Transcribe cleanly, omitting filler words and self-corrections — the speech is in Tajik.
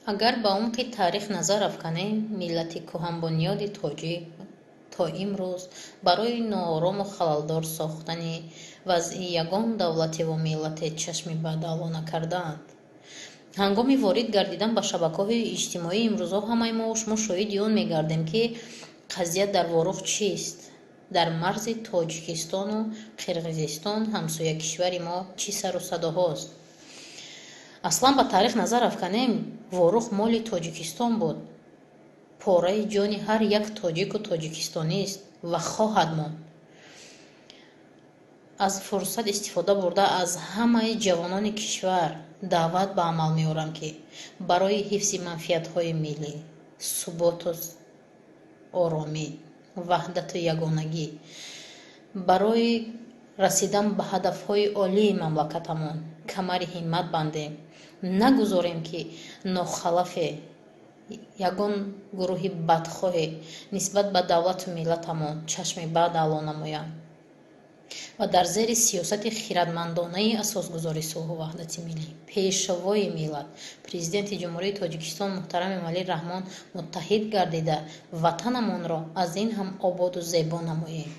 агар ба умқи таърих назар афканем, миллати кӯҳанбунёди тоҷик то имрӯз барои ноорому халалдор сохтани вазъи ягон давлативу миллате чашми бадалона кардаанд. ҳангоми ворид гардидан ба шабакаҳои иҷтимоӣ имрӯзҳо ҳамаи мо шоҳиди он мегардем, ки қазия дар ворух чист. дар марзи тоҷикистону қирғизистон, ҳамсояи кишвари мо, чӣ сару садоҳост? аслан ба таърих назар афканем, ворух моли тоҷикистон буд, пораи ҷони ҳар як тоҷику тоҷикистонист ва хоҳад монд. аз фурсат истифода бурда аз ҳамаи ҷавонони кишвар даъват ба амал меорам, ки барои ҳифзи манфиатҳои миллӣ, суботу оромӣ, ваҳдату ягонагӣ, барои расидан ба ҳадафҳои олии мамлакатамон камари ҳиммат бандем. нагузорем, ки нохалафе ягон гурӯҳи бадхоҳе нисбат ба давлату миллатамон чашми бад аъло намоянд ва дар зери сиёсати хиратмандонаи асосгузори сулҳу ваҳдати миллӣ, пешвои миллат, президенти ҷумҳурии Тоҷикистон муҳтарами Эмомалӣ Раҳмон муттаҳид гардида ватанамонро аз ин ҳам ободу зебо намоем.